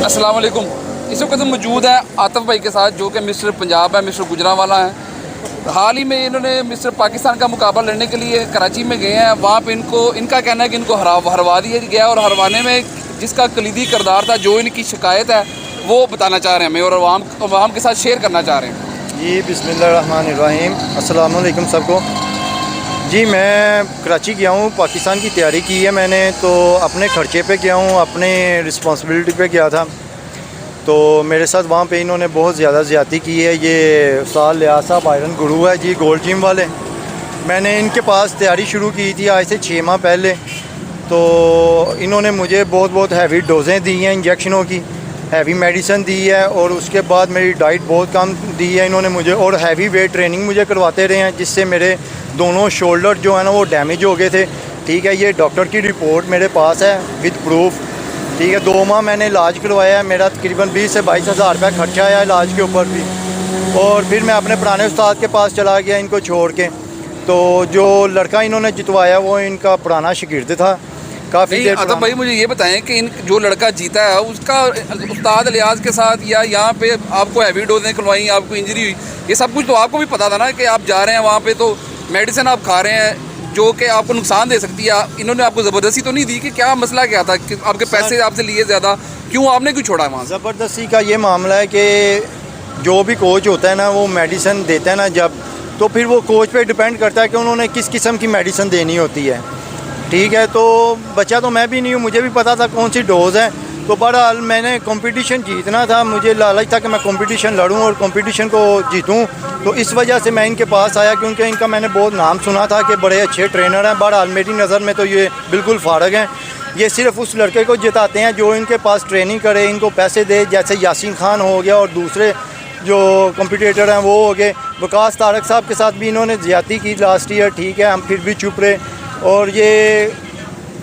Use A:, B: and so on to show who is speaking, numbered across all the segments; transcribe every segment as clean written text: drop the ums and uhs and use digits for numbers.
A: अस्सलाम वालेकुम। इस वक्त मौजूद है आतिफ भाई के साथ, जो कि मिस्टर पंजाब है, मिस्टर गुजरांवाला हैं। हाल ही में इन्होंने मिस्टर पाकिस्तान का मुकाबला लड़ने के लिए कराची में गए हैं। वहाँ पे इनका कहना है कि इनको हरवा दिया गया, और हरवाने में जिसका कलीदी किरदार था, जो इनकी शिकायत है, वो बताना चाह रहे हैं हमें और अवाम के साथ शेयर करना चाह रहे हैं।
B: जी बिस्मिल्लाहिर्रहमानिर्रहीम, अस्सलाम वालेकुम सबको। जी मैं कराची गया हूँ, पाकिस्तान की तैयारी की है मैंने, तो अपने खर्चे पे गया हूँ, अपने रिस्पॉन्सिबिलिटी पे गया था। तो मेरे साथ वहाँ पे इन्होंने बहुत ज़्यादा ज़्यादती की है। ये उस्ताद लियाज़ साहब आयरन गुरु है जी, गोल्ड जिम वाले। मैंने इनके पास तैयारी शुरू की थी आज से 6 माह पहले। तो इन्होंने मुझे बहुत हैवी डोजें दी हैं, इंजेक्शनों की हैवी मेडिसिन दी है, और उसके बाद मेरी डाइट बहुत कम दी है इन्होंने मुझे, और हैवी वेट ट्रेनिंग मुझे करवाते रहे हैं, जिससे मेरे दोनों शोल्डर जो है ना वो डैमेज हो गए थे। ठीक है, ये डॉक्टर की रिपोर्ट मेरे पास है विद प्रूफ। ठीक है, 2 माह मैंने इलाज करवाया है, मेरा तकरीबन 20 से 22 हज़ार रुपया खर्चा आया इलाज के ऊपर भी। और फिर मैं अपने पुराने उस्ताद के पास चला गया इनको छोड़ के। तो जो लड़का इन्होंने जितवाया वो इनका पुराना शागिर्द था काफ़ी देर।
A: आतिफ भाई मुझे ये बताएं कि जो लड़का जीता है उसका उस्ताद लियाज़ के साथ, या यहाँ पे आपको हैवी डोजें खुलवाई, आपको इंजरी हुई, ये सब कुछ तो आपको भी पता था ना कि आप जा रहे हैं वहाँ पे, तो मेडिसिन आप खा रहे हैं जो कि आपको नुकसान दे सकती है। इन्होंने आपको ज़बरदस्ती तो नहीं दी? कि क्या मसला क्या था कि आपके पैसे आपसे लिए ज़्यादा, क्यों आपने क्यों छोड़ा वहाँ?
B: ज़बरदस्ती का ये मामला है कि जो भी कोच होता है ना वो मेडिसिन देता है ना जब, तो फिर वो कोच पे डिपेंड करता है कि उन्होंने किस किस्म की मेडिसिन देनी होती है। ठीक है, तो बच्चा तो मैं भी नहीं हूँ, मुझे भी पता था कौन सी डोज़ है। तो बहरहाल मैंने कंपटीशन जीतना था, मुझे लालच था कि मैं कंपटीशन लड़ूं और कंपटीशन को जीतूं। तो इस वजह से मैं इनके पास आया, क्योंकि इनका मैंने बहुत नाम सुना था कि बड़े अच्छे ट्रेनर हैं। बहरहाल मेरी नज़र में तो ये बिल्कुल फारग हैं। ये सिर्फ उस लड़के को जिताते हैं जो इनके पास ट्रेनिंग करे, इनको पैसे दे, जैसे यासीन खान हो गया और दूसरे जो कम्पिटिटर हैं वो हो गए। वकास तारक साहब के साथ भी इन्होंने ज़्यादती की लास्ट ईयर। ठीक है, हम फिर भी चुप रहे। और ये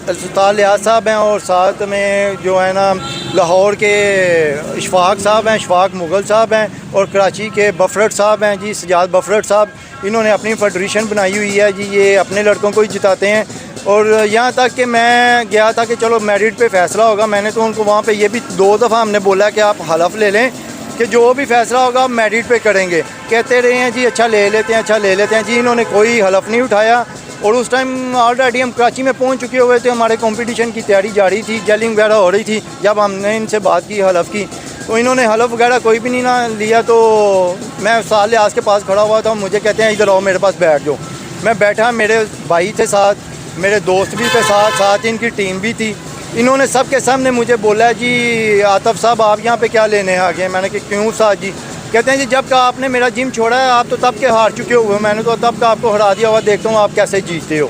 B: उस्ताद लियाज़ साहब हैं, और साथ में जो है ना लाहौर के इशफाक साहब हैं, इशफाक मुग़ल साहब हैं, और कराची के बफरट साहब हैं जी, सजाद बफरट साहब। इन्होंने अपनी फेडरेशन बनाई हुई है जी, ये अपने लड़कों को ही जिताते हैं। और यहाँ तक कि मैं गया था कि चलो मेरिट पे फ़ैसला होगा। मैंने तो उनको वहाँ पे ये भी 2 दफ़ा हमने बोला कि आप हलफ ले लें कि जो भी फ़ैसला होगा आप मेरिट पे करेंगे। कहते रहे हैं जी अच्छा ले लेते हैं, अच्छा ले लेते हैं जी। इन्होंने कोई हलफ नहीं उठाया। और उस टाइम ऑलरेडी हम कराची में पहुंच चुके हुए थे, हमारे कंपटीशन की तैयारी जारी थी, जेलिंग वगैरह हो रही थी। जब हमने इनसे बात की हलफ की, तो इन्होंने हलफ वगैरह कोई भी नहीं ना लिया। तो मैं उस्ताद लियाज़ के पास खड़ा हुआ था, मुझे कहते हैं इधर आओ मेरे पास बैठ जाओ। मैं बैठा, मेरे भाई थे साथ, मेरे दोस्त भी थे साथ, साथ इनकी टीम भी थी। इन्होंने सब के सामने मुझे बोला जी आतिफ साहब आप यहाँ पे क्या लेने आ गए? मैंने कहा क्यों साहब जी? कहते हैं जी जब का आपने मेरा जिम छोड़ा है आप तो तब के हार चुके हुए हो, मैंने तो तब का आपको हरा दिया हुआ, देखता हूँ आप कैसे जीतते हो।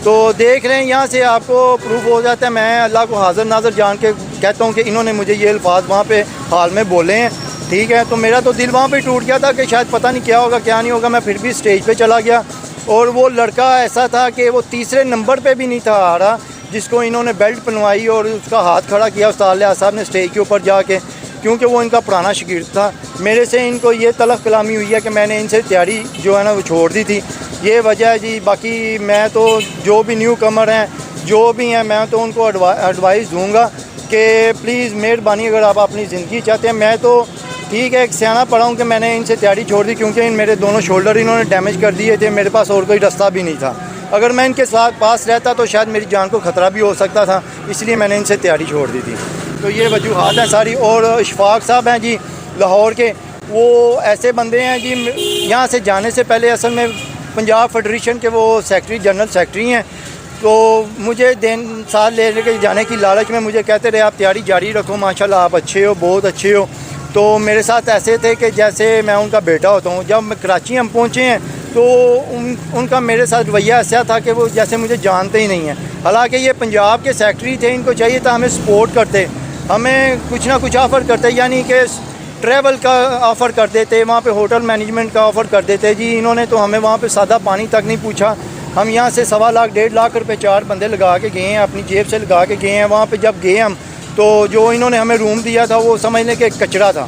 B: तो देख रहे हैं यहाँ से आपको प्रूफ हो जाता है। मैं अल्लाह को हाज़िर नाज़र जान के कहता हूँ कि इन्होंने मुझे ये अल्फाज वहाँ पे हाल में बोले हैं। ठीक है, तो मेरा तो दिल वहाँ पे टूट गया था कि शायद पता नहीं क्या होगा क्या नहीं होगा। मैं फिर भी स्टेज पे चला गया, और वो लड़का ऐसा था कि वो तीसरे नंबर पे भी नहीं था आ रहा, जिसको इन्होंने बेल्ट पहनवाई और उसका हाथ खड़ा किया उस्ताद लियाज़ साहब ने स्टेज के ऊपर जाके, क्योंकि वो इनका पुराना शागिर्द था। मेरे से इनको ये तलख कलामी हुई है कि मैंने इनसे तैयारी जो है ना वो छोड़ दी थी, ये वजह है जी। बाकी मैं तो जो भी न्यू कमर हैं जो भी हैं, मैं तो उनको एडवाइस दूंगा कि प्लीज़ मेहरबानी अगर आप अपनी ज़िंदगी चाहते हैं। मैं तो ठीक है एक सियाना पड़ा हूँ कि मैंने इनसे तैयारी छोड़ दी, क्योंकि इन मेरे दोनों शोल्डर इन्होंने डैमेज कर दिए थे, मेरे पास और कोई रास्ता भी नहीं था। अगर मैं इनके साथ पास रहता तो शायद मेरी जान को ख़तरा भी हो सकता था, इसलिए मैंने इनसे तैयारी छोड़ दी थी। तो ये वजूहात हैं सारी। और इशफाक साहब हैं जी लाहौर के, वो ऐसे बंदे हैं जी, यहाँ से जाने से पहले असल में पंजाब फेडरेशन के वो सेक्रेटरी जनरल सेक्रेटरी हैं। तो मुझे साथ ले के जाने की लालच में मुझे कहते रहे आप तैयारी जारी रखो, माशाल्लाह आप अच्छे हो, बहुत अच्छे हो। तो मेरे साथ ऐसे थे कि जैसे मैं उनका बेटा होता हूँ। जब कराची हम पहुँचे हैं तो उनका मेरे साथ रवैया ऐसा था कि वो जैसे मुझे जानते ही नहीं हैं। हालांकि ये पंजाब के सेक्रेटरी थे, इनको चाहिए था हमें सपोर्ट करते, हमें कुछ ना कुछ ऑफ़र करते, यानी कि ट्रैवल का ऑफ़र कर देते, वहाँ पे होटल मैनेजमेंट का ऑफ़र कर देते जी। इन्होंने तो हमें वहाँ पे सादा पानी तक नहीं पूछा। हम यहाँ से 1.25 लाख 1.5 लाख रुपए 4 बंदे लगा के गए हैं, अपनी जेब से लगा के गए हैं। वहाँ पे जब गए हम तो जो इन्होंने हमें रूम दिया था वो समझ लें कि कचरा था।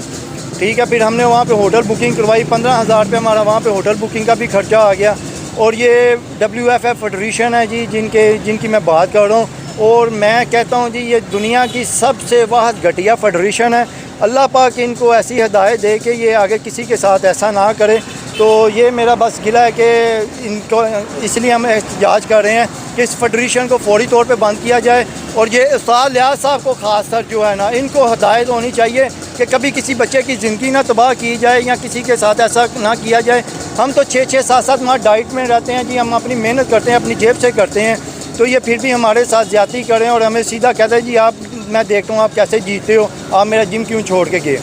B: ठीक है, फिर हमने वहाँ पे होटल बुकिंग करवाई, 15,000 रुपये हमारा वहाँ पे होटल बुकिंग का भी खर्चा आ गया। और ये WFF फेडरेशन है जी जिनकी मैं बात कर रहा हूँ, और मैं कहता हूँ जी ये दुनिया की सबसे वाहद घटिया फेडरेशन है। अल्लाह पाक इनको ऐसी हिदायत दे कि ये आगे किसी के साथ ऐसा ना करे। तो ये मेरा बस गिला है कि इनको, इसलिए हम एहतजाज कर रहे हैं कि इस फेडरेशन को फौरी तौर पे बंद किया जाए। और ये उस्ताद लियाज साहब को ख़ास कर जो है ना, इनको हिदायत होनी चाहिए कि कभी किसी बच्चे की ज़िंदगी ना तबाह की जाए या किसी के साथ ऐसा ना किया जाए। हम तो 6-6 7-7 माह डाइट में रहते हैं जी, हम अपनी मेहनत करते हैं, अपनी जेब से करते हैं, तो ये फिर भी हमारे साथ ज़्यादती करें और हमें सीधा कहते हैं जी आप, मैं देखता हूँ आप कैसे जीते हो, आप मेरा जिम क्यों छोड़ के गए।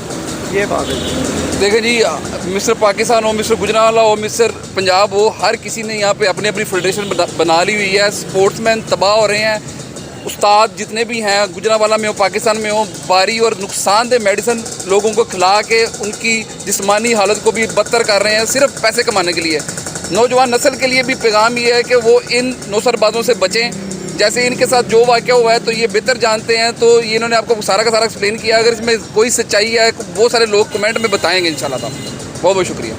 B: ये बात है।
A: देखें जी, मिस्टर पाकिस्तान हो, मिस्टर गुजरांवाला हो, मिस्टर पंजाब हो, हर किसी ने यहाँ पे अपनी अपनी फेडरेशन बना ली हुई है। स्पोर्ट्समैन तबाह हो रहे हैं। उस्ताद जितने भी हैं, गुजरांवाला में हो, पाकिस्तान में हो, भारी और नुकसानदेह मेडिसिन लोगों को खिला के उनकी जिस्मानी हालत को भी बदतर कर रहे हैं, सिर्फ पैसे कमाने के लिए। नौजवान नस्ल के लिए भी पैगाम ये है कि वो इन नौसरबाजों से बचें। जैसे इनके साथ जो वाक़या हुआ है तो ये बेहतर जानते हैं, तो ये इन्होंने आपको सारा का सारा एक्सप्लेन किया। अगर इसमें कोई सच्चाई है, बहुत सारे लोग कमेंट में बताएंगे इंशाल्लाह। बहुत बहुत शुक्रिया।